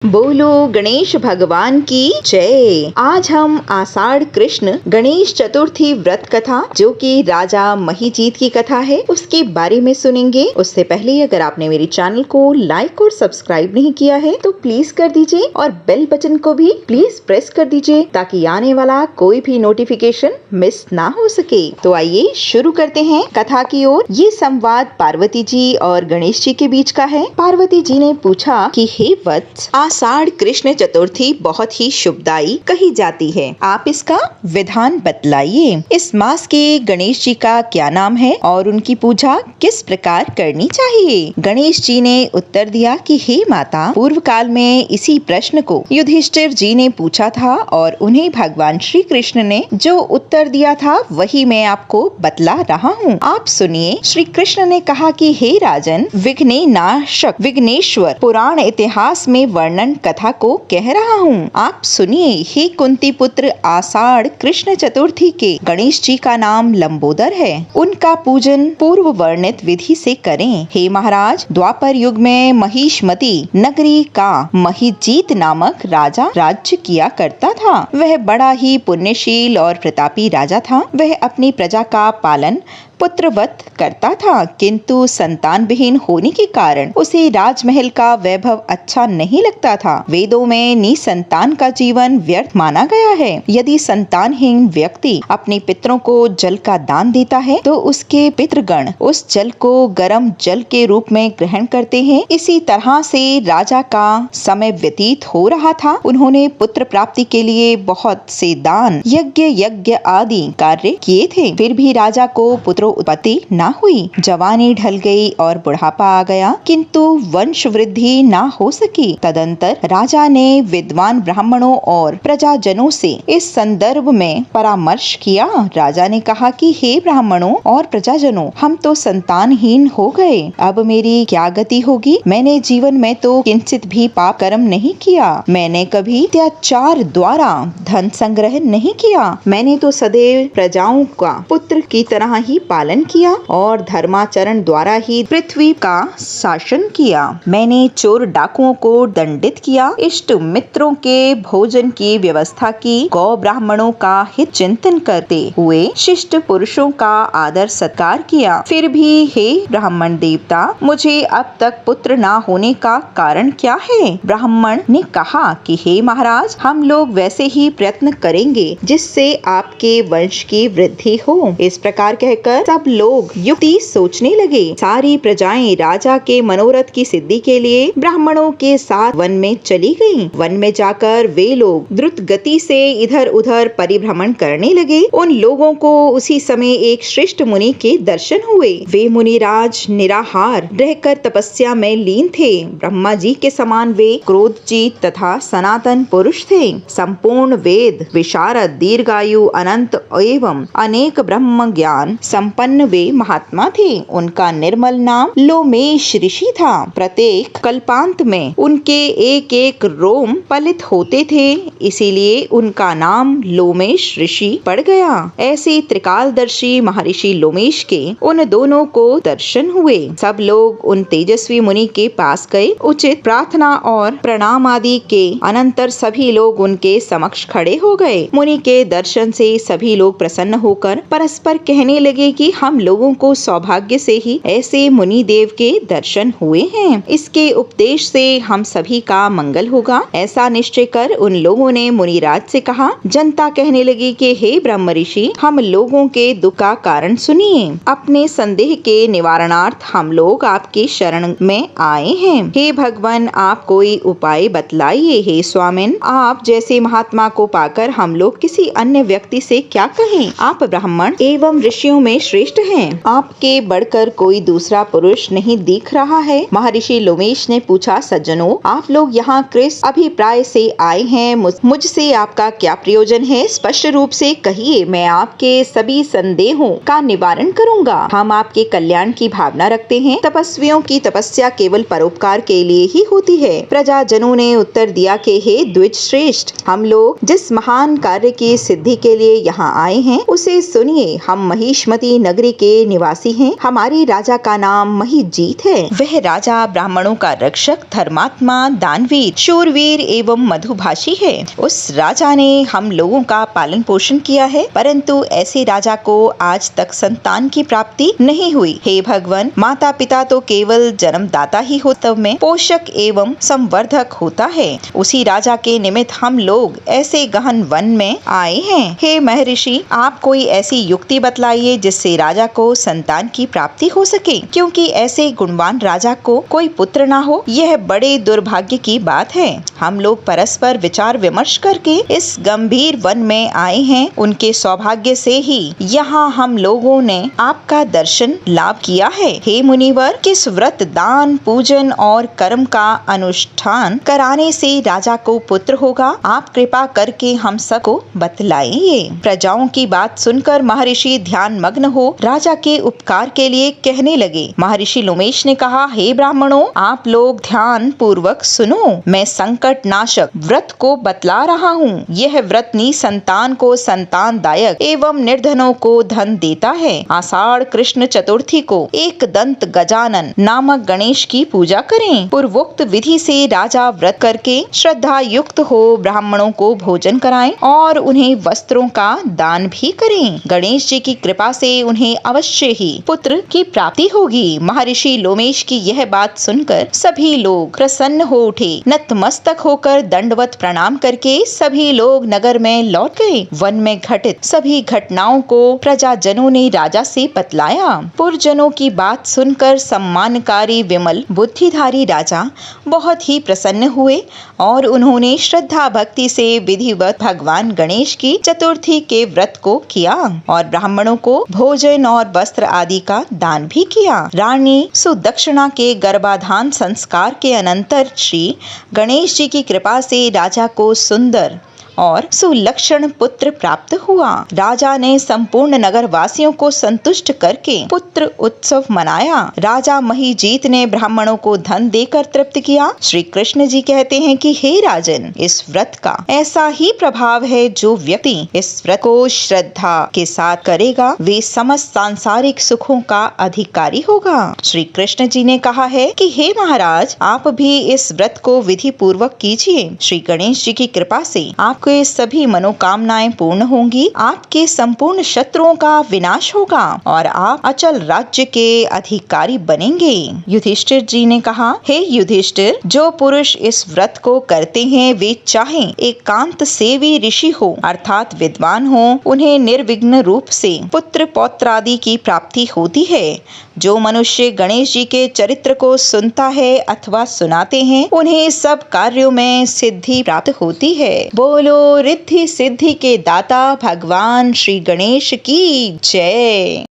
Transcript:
बोलो गणेश भगवान की जय। आज हम आषाढ़ कृष्ण गणेश चतुर्थी व्रत कथा जो कि राजा महीजीत की कथा है उसके बारे में सुनेंगे। उससे पहले अगर आपने मेरे चैनल को लाइक और सब्सक्राइब नहीं किया है तो प्लीज कर दीजिए और बेल बटन को भी प्लीज प्रेस कर दीजिए ताकि आने वाला कोई भी नोटिफिकेशन मिस ना हो सके। तो आइए शुरू करते हैं कथा की ओर। ये संवाद पार्वती जी और गणेश जी के बीच का है। पार्वती जी ने पूछा कि हे वत्स, आषाढ़ कृष्ण चतुर्थी बहुत ही शुभदायी कही जाती है, आप इसका विधान बतलाइए। इस मास के गणेश जी का क्या नाम है और उनकी पूजा किस प्रकार करनी चाहिए। गणेश जी ने उत्तर दिया कि हे माता, पूर्व काल में इसी प्रश्न को युधिष्ठिर जी ने पूछा था और उन्हें भगवान श्री कृष्ण ने जो उत्तर दिया था वही मैं आपको बतला रहा हूँ। आप सुनिए। श्री कृष्ण ने कहा कि हे राजन, विघ्ननाशक विघ्नेश्वर पुराण इतिहास में वर्णन कथा को कह रहा हूँ, आप सुनिए। हे कुंती पुत्र, आषाढ़ कृष्ण चतुर्थी के गणेश जी का नाम लंबोदर है। उनका पूजन पूर्व वर्णित विधि से करें। हे महाराज, द्वापर युग में महिष्मती नगरी का महीजीत नामक राजा राज्य किया करता था। वह बड़ा ही पुण्यशील और प्रतापी राजा था। वह अपनी प्रजा का पालन पुत्रवत करता था, किंतु संतान विहीन होने के कारण उसे राजमहल का वैभव अच्छा नहीं लगता था। वेदों में निसंतान का जीवन व्यर्थ माना गया है। यदि संतानहीन व्यक्ति अपने पितरों को जल का दान देता है तो उसके पितृगण उस जल को गर्म जल के रूप में ग्रहण करते हैं। इसी तरह से राजा का समय व्यतीत हो रहा था। उन्होंने पुत्र प्राप्ति के लिए बहुत से दान यज्ञ आदि कार्य किए थे, फिर भी राजा को पुत्र उत्पत्ति न हुई। जवानी ढल गई और बुढ़ापा आ गया, किंतु वंश वृद्धि न हो सकी। तदंतर राजा ने विद्वान ब्राह्मणों और प्रजाजनों से इस संदर्भ में परामर्श किया। राजा ने कहा कि हे ब्राह्मणों और प्रजाजनों, हम तो संतानहीन हो गए, अब मेरी क्या गति होगी। मैंने जीवन में तो किंचित भी पाप कर्म नहीं किया। मैंने कभी अत्याचार द्वारा धन संग्रह नहीं किया। मैंने तो सदैव प्रजाओं का पुत्र की तरह ही पालन किया और धर्माचरण द्वारा ही पृथ्वी का शासन किया। मैंने चोर डाकुओं को दंडित किया, इष्ट मित्रों के भोजन की व्यवस्था की, गौ ब्राह्मणों का हित चिंतन करते हुए शिष्ट पुरुषों का आदर सत्कार किया। फिर भी हे ब्राह्मण देवता, मुझे अब तक पुत्र न होने का कारण क्या है। ब्राह्मण ने कहा कि हे महाराज, हम लोग वैसे ही प्रयत्न करेंगे जिससे आपके वंश की वृद्धि हो। इस प्रकार कहकर सब लोग युक्ति सोचने लगे। सारी प्रजाएं राजा के मनोरथ की सिद्धि के लिए ब्राह्मणों के साथ वन में चली गईं। वन में जाकर वे लोग द्रुत गति से इधर उधर परिभ्रमण करने लगे। उन लोगों को उसी समय एक श्रेष्ठ मुनि के दर्शन हुए। वे मुनिराज निराहार रहकर तपस्या में लीन थे। ब्रह्मा जी के समान वे क्रोधजीत तथा सनातन पुरुष थे। संपूर्ण वेद विशारद, दीर्घायु, अनंत एवं अनेक ब्रह्म ज्ञान संपन्न वे महात्मा थे। उनका निर्मल नाम लोमेश ऋषि था। प्रत्येक कल्पांत में उनके एक एक रोम पलित होते थे, इसीलिए उनका नाम लोमेश ऋषि पड़ गया। ऐसे त्रिकालदर्शी महर्षि लोमेश के उन दोनों को दर्शन हुए। सब लोग उन तेजस्वी मुनि के पास गए। उचित प्रार्थना और प्रणाम आदि के अनंतर सभी लोग उनके समक्ष खड़े हो गए। मुनि के दर्शन से सभी लोग प्रसन्न होकर परस्पर कहने लगे कि हम लोगों को सौभाग्य से ही ऐसे मुनि देव के दर्शन हुए हैं। इसके उपदेश से हम सभी का मंगल होगा। ऐसा निश्चय कर उन लोगों ने मुनिराज से कहा। जनता कहने लगी कि हे ब्रह्म ऋषि, हम लोगों के दुख का कारण सुनिए। अपने संदेह के निवारणार्थ हम लोग आपकी शरण में आए हैं। हे भगवान, आप कोई उपाय बतलाइए। हे स्वामिन, आप जैसे महात्मा को पाकर हम लोग किसी अन्य व्यक्ति से क्या कहें। आप ब्राह्मण एवं ऋषियों में श्रेष्ठ हैं। आपके बढ़कर कोई दूसरा पुरुष नहीं दिख रहा है। महर्षि लोमेश ने पूछा, सज्जनों, आप लोग यहाँ किस अभिप्राय से आए हैं। मुझसे आपका क्या प्रयोजन है, स्पष्ट रूप से कहिए। मैं आपके सभी संदेहों का निवारण करूँगा। हम आपके कल्याण की भावना रखते हैं। तपस्वियों की तपस्या केवल परोपकार के लिए ही होती है। प्रजाजनों ने उत्तर दिया कि हे द्विज श्रेष्ठ, हम लोग जिस महान कार्य की सिद्धि के लिए यहाँ आए हैं उसे सुनिए। हम महिष्मती नगरी के निवासी हैं। हमारे राजा का नाम महिजीत है। वह राजा ब्राह्मणों का रक्षक, धर्मात्मा, दानवीर, शूरवीर एवं मधुभाषी है। उस राजा ने हम लोगों का पालन पोषण किया है, परंतु ऐसे राजा को आज तक संतान की प्राप्ति नहीं हुई। हे भगवान, माता पिता तो केवल जन्मदाता ही होता में पोषक एवं संवर्धक होता है। उसी राजा के निमित्त हम लोग ऐसे गहन वन में आए हैं। हे महर्षि, आप कोई ऐसी युक्ति बतलाइए जिससे राजा को संतान की प्राप्ति हो सके, क्योंकि ऐसे गुणवान राजा को कोई पुत्र ना हो, यह बड़े दुर्भाग्य की बात है। हम लोग परस्पर विचार विमर्श करके इस गंभीर वन में आए हैं। उनके सौभाग्य से ही यहाँ हम लोगों ने आपका दर्शन लाभ किया है। हे मुनिवर, किस व्रत, दान, पूजन और कर्म का अनुष्ठान कराने से राजा को पुत्र होगा, आप कृपा करके हम सबको बतलाइए। प्रजाओं की बात सुनकर महर्षि ध्यान मग्न हो राजा के उपकार के लिए कहने लगे। महर्षि लोमेश ने कहा, हे ब्राह्मणों, आप लोग ध्यान पूर्वक सुनो। मैं संकट नाशक व्रत को बतला रहा हूँ। यह व्रत निसंतान को संतान दायक एवं निर्धनों को धन देता है। आषाढ़ कृष्ण चतुर्थी को एक दंत गजानन नामक गणेश की पूजा करें। पूर्वोक्त विधि से राजा व्रत करके श्रद्धा युक्त हो ब्राह्मणों को भोजन कराएं और उन्हें वस्त्रों का दान भी करें। गणेश जी की कृपा से उन्हें अवश्य ही पुत्र की प्राप्ति होगी। महर्षि लोमेश की यह बात सुनकर सभी लोग प्रसन्न हो उठे। नतमस्तक होकर दंडवत प्रणाम करके सभी लोग नगर में लौट गए। वन में घटित सभी घटनाओं को प्रजाजनों ने राजा से बतलाया। पुरजनों की बात सुनकर सम्मानकारी विमल बुद्धिधारी राजा बहुत ही प्रसन्न हुए और उन्होंने श्रद्धा भक्ति से विधिवत भगवान गणेश की चतुर्थी के व्रत को किया और ब्राह्मणों को भोजन और वस्त्र आदि का दान भी किया। रानी सुदक्षिणा के गर्भाधान संस्कार के अनंतर श्री गणेश जी की कृपा से राजा को सुंदर और सुलक्षण पुत्र प्राप्त हुआ। राजा ने संपूर्ण नगर वासियों को संतुष्ट करके पुत्र उत्सव मनाया। राजा महिजीत ने ब्राह्मणों को धन देकर तृप्त किया। श्री कृष्ण जी कहते हैं कि हे राजन, इस व्रत का ऐसा ही प्रभाव है, जो व्यक्ति इस व्रत को श्रद्धा के साथ करेगा वे समस्त सांसारिक सुखों का अधिकारी होगा। श्री कृष्ण जी ने कहा है कि हे महाराज, आप भी इस व्रत को विधि पूर्वक कीजिए। श्री गणेश जी की कृपा से आपके सभी मनोकामनाएं पूर्ण होंगी। आपके संपूर्ण शत्रुओं का विनाश होगा और आप अचल राज्य के अधिकारी बनेंगे। युधिष्ठिर जी ने कहा, हे युधिष्ठिर, जो पुरुष इस व्रत को करते हैं वे चाहे एकांत सेवी ऋषि हो अर्थात विद्वान हो, उन्हें निर्विघ्न रूप से पुत्र पौत्र आदि की प्राप्ति होती है। जो मनुष्य गणेश जी के चरित्र को सुनता है अथवा सुनाते हैं, उन्हें सब कार्यों में सिद्धि प्राप्त होती है। बोलो रिद्धि सिद्धि के दाता भगवान श्री गणेश की जय।